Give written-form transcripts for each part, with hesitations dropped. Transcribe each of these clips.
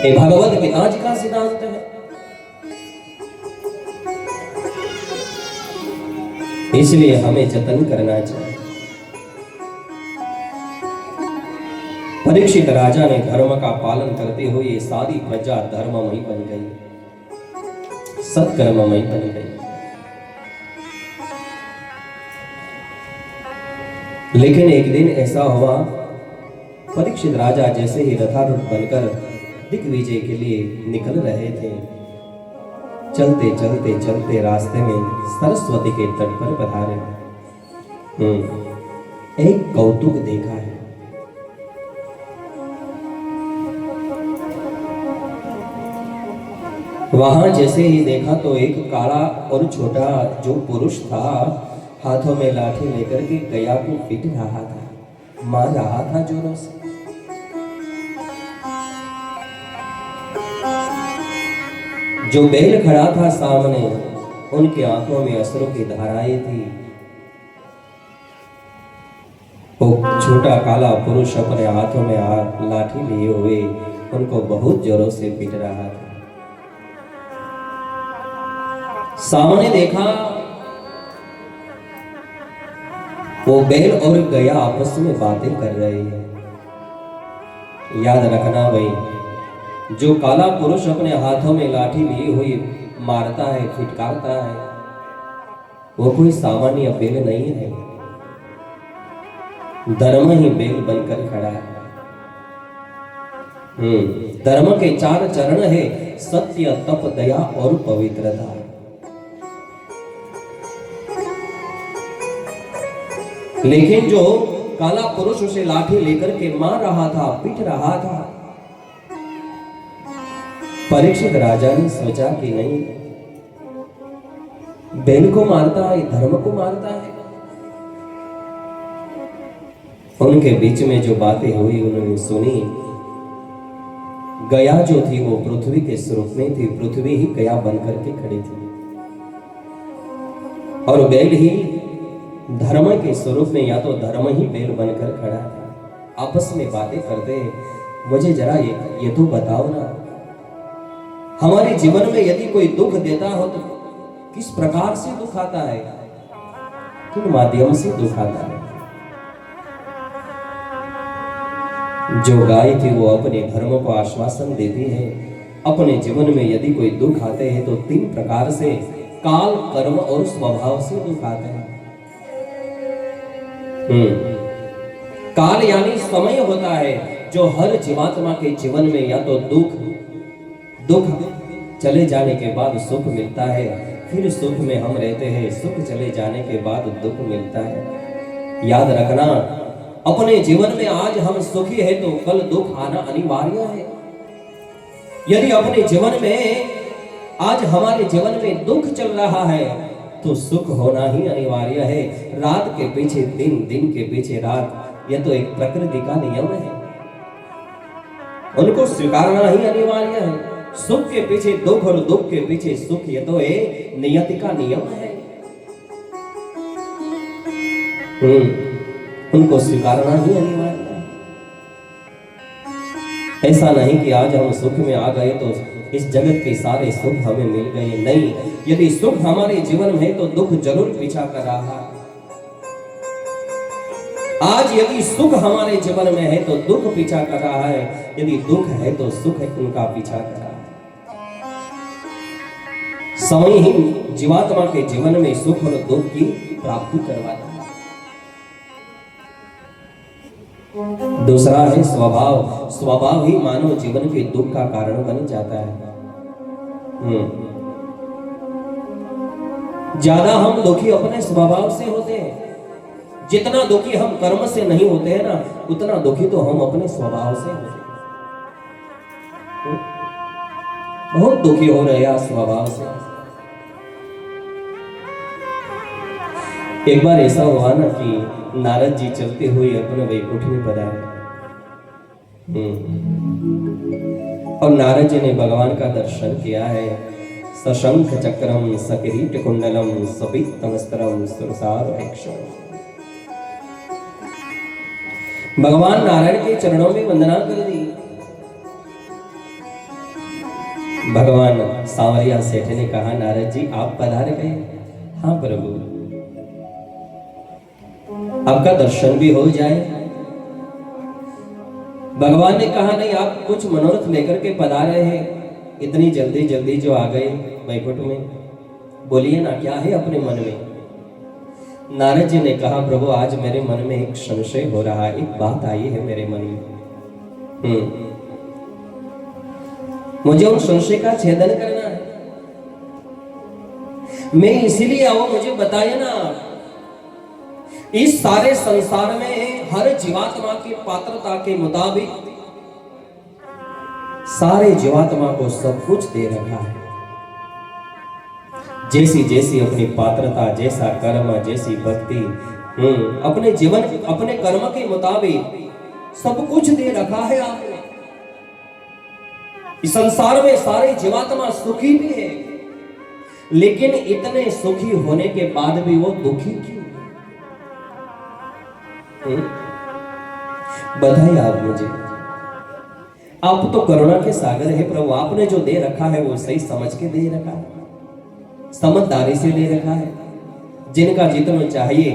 ये भगवत गीता जी का सिद्धांत है। इसलिए हमें जतन करना चाहिए। परीक्षित राजा ने धर्म का पालन करते हुए सारी प्रजा धर्ममयी बन गई, सत्कर्ममयी बन गई। लेकिन एक दिन ऐसा हुआ, परीक्षित राजा जैसे ही रथारूढ़ बनकर दिग्विजय के लिए निकल रहे थे, चलते चलते चलते रास्ते में सरस्वती के तट पर पधारे। एक कौतुक देखा है। वहां जैसे ही देखा तो एक काला और छोटा जो पुरुष था, हाथों में लाठी लेकर के गया को पीट रहा था, मार रहा था जोरों से। जो बैल खड़ा था सामने, उनकी आंखों में अश्रु की धाराएं थी। वो छोटा काला पुरुष अपने हाथों में लाठी लिए हुए उनको बहुत जोरों से पीट रहा था। सामने देखा वो बैल और गया आपस में बातें कर रहे हैं। याद रखना भाई, जो काला पुरुष अपने हाथों में लाठी लिए हुई मारता है, फिटकारता है, वो कोई सामान्य बैल नहीं है। धर्म ही बैल बनकर खड़ा है। धर्म के 4 चरण है, सत्य, तप, दया और पवित्रता। लेकिन जो काला पुरुष उसे लाठी लेकर के मार रहा था, पीट रहा था, परीक्षित राजा ने सोचा कि नहीं, बैल को मारता है, धर्म को मारता है। उनके बीच में जो बातें हुई उन्होंने सुनी। गया जो थी वो पृथ्वी के स्वरूप में थी, पृथ्वी ही गया बनकर के खड़ी थी, और बैल ही धर्म के स्वरूप में, या तो धर्म ही बैल बनकर खड़ा था। आपस में बातें करते, मुझे जरा ये तो बताओ ना, हमारे जीवन में यदि कोई दुख देता हो तो किस प्रकार से दुख आता है, किन माध्यम से दुख आता है। जो गाय थी वो अपने धर्म को आश्वासन देती है। अपने जीवन में यदि कोई दुख आते हैं तो 3 प्रकार से, काल, कर्म और स्वभाव से दुख आते हैं। काल यानी समय होता है, जो हर जीवात्मा के जीवन में या तो दुख चले जाने के बाद सुख मिलता है, फिर सुख में हम रहते हैं, सुख चले जाने के बाद दुख मिलता है। याद रखना, अपने जीवन में आज हम सुखी है तो कल दुख आना अनिवार्य है। यदि अपने जीवन में आज हमारे जीवन में दुख चल रहा है तो सुख होना ही अनिवार्य है। रात के पीछे दिन, दिन के पीछे रात, यह तो एक प्रकृति का नियम है, उनको स्वीकारना ही अनिवार्य है। सुख के पीछे दुख और दुख के पीछे सुख, यह तो एक नियति का नियम है, उनको स्वीकारना ही अनिवार्य है। ऐसा नहीं कि आज हम सुख में आ गए तो इस जगत के सारे सुख हमें मिल गए, नहीं। यदि सुख हमारे जीवन में है तो दुख जरूर पीछा कर रहा है। आज यदि सुख हमारे जीवन में है तो दुख पीछा कर रहा है, यदि दुख है तो सुख उनका पीछा कर रहा है। समय ही जीवात्मा के जीवन में सुख और दुख की प्राप्ति करवाता है। दूसरा है स्वभाव। स्वभाव ही मानव जीवन के दुख का कारण बन जाता है। ज्यादा हम दुखी अपने स्वभाव से होते हैं। जितना दुखी हम कर्म से नहीं होते हैं ना, उतना दुखी तो हम अपने स्वभाव से होते हैं। बहुत दुखी हो रहे हैं स्वभाव से। एक बार ऐसा हुआ ना कि नारद जी चलते हुए अपने वैकुंठ में पधारे, और नारद जी ने भगवान का दर्शन किया है। सशंख चक्रम सकिरीट कुंडलम सपीतमस्तरम सुरसारभक्षम। भगवान नारायण के चरणों में वंदना कर दी। भगवान सांवरिया सेठ ने कहा, नारद जी आप पधार गए? हाँ प्रभु, आपका दर्शन भी हो जाए। भगवान ने कहा, नहीं, आप कुछ मनोरथ लेकर के पधारे हैं, इतनी जल्दी जल्दी जो आ गए वैकुंठ में, बोलिए ना क्या है अपने मन में। नारद जी ने कहा, प्रभु आज मेरे मन में एक संशय हो रहा है, एक बात आई है मेरे मन में। मुझे उन संशय का छेदन करना है, मैं इसीलिए आओ, मुझे बताइए ना। इस सारे संसार में हर जीवात्मा की पात्रता के मुताबिक सारे जीवात्मा को सब कुछ दे रखा है। जैसी जैसी अपनी पात्रता, जैसा कर्म, जैसी भक्ति, अपने जीवन अपने कर्म के मुताबिक सब कुछ दे रखा है आपने। इस संसार में सारे जीवात्मा सुखी भी है, लेकिन इतने सुखी होने के बाद भी वो दुखी क्यों? बताइए आप मुझे। आप तो करुणा के सागर है प्रभु, आपने जो दे रखा है वो सही समझ के दे रखा है, समझदारी से दे रखा है। जिनका जितना चाहिए,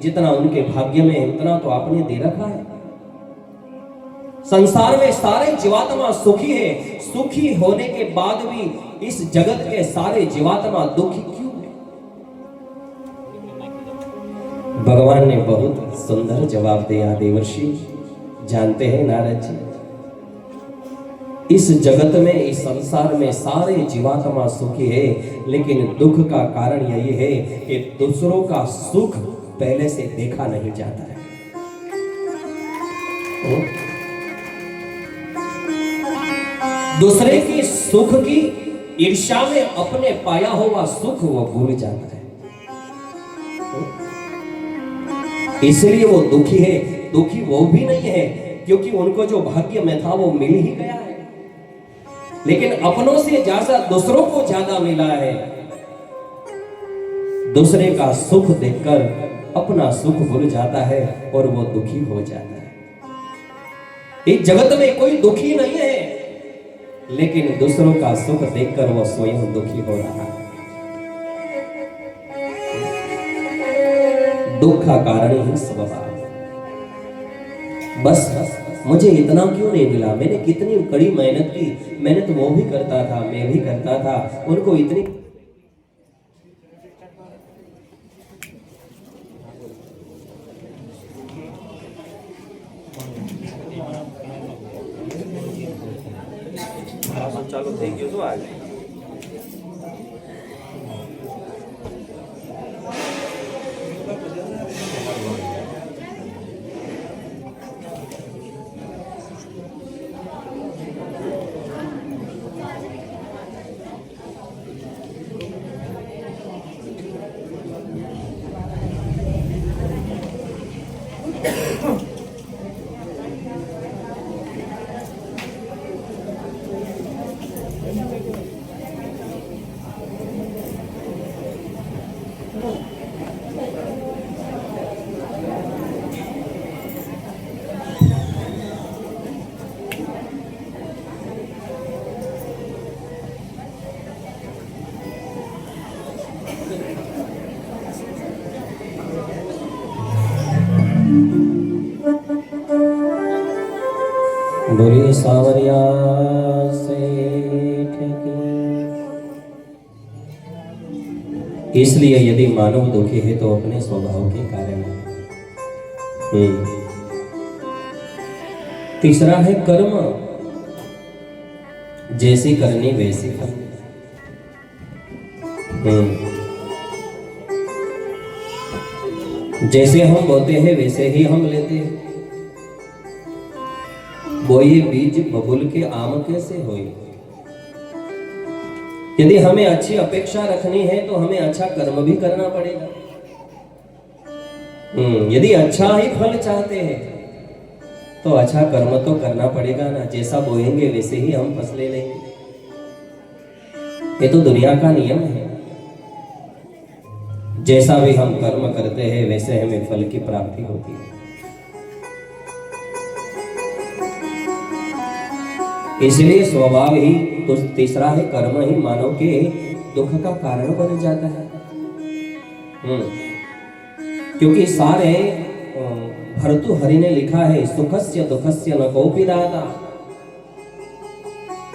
जितना उनके भाग्य में है, उतना तो आपने दे रखा है। संसार में सारे जीवात्मा सुखी है, सुखी होने के बाद भी इस जगत के सारे जीवात्मा दुखी क्यों है? भगवान ने बहुत सुंदर जवाब दिया। देवर्षि जानते हैं नारद जी, इस जगत में, इस संसार में सारे जीवात्मा सुखी है, लेकिन दुख का कारण यही है कि दूसरों का सुख पहले से देखा नहीं जाता है। दूसरे की सुख की ईर्ष्या में अपने पाया हुआ सुख वो भूल जाता है, इसलिए वो दुखी है। दुखी वो भी नहीं है क्योंकि उनको जो भाग्य में था वो मिल ही गया है, लेकिन अपनों से ज्यादा दूसरों को ज्यादा मिला है। दूसरे का सुख देखकर अपना सुख भूल जाता है और वो दुखी हो जाता है। इस जगत में कोई दुखी नहीं है, लेकिन दूसरों का सुख देखकर वो स्वयं दुखी हो रहा है। दुख का कारण ही स्वभाव। बस मुझे इतना क्यों नहीं मिला, मैंने कितनी कड़ी मेहनत की, मैंने तो वो भी करता था, मैं भी करता था, उनको इतनी। ચાલો થઈ ગયો તો આજે बोलिए सांवरिया सेठ की। इसलिए यदि मानव दुखी है तो अपने स्वभाव के कारण है। तीसरा है कर्म, जैसी करनी वैसी करनी। जैसे हम बोते हैं वैसे ही हम लेते हैं। बोए बीज बबुल के आम कैसे होए। यदि हमें अच्छी अपेक्षा रखनी है तो हमें अच्छा कर्म भी करना पड़ेगा। यदि अच्छा ही फल चाहते हैं तो अच्छा कर्म तो करना पड़ेगा ना। जैसा बोएंगे वैसे ही हम फसलें लेंगे, ये तो दुनिया का नियम है। जैसा भी हम कर्म करते हैं वैसे हमें फल की प्राप्ति होती है। इसलिए स्वभाव ही तो तीसरा है कर्म ही मानव के दुख का कारण बन जाता है। क्योंकि सारे भर्तृहरि ने लिखा है सुखस्य दुखस्य न कोपि दाता।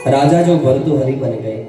राजा जो भर्तृहरि बन गए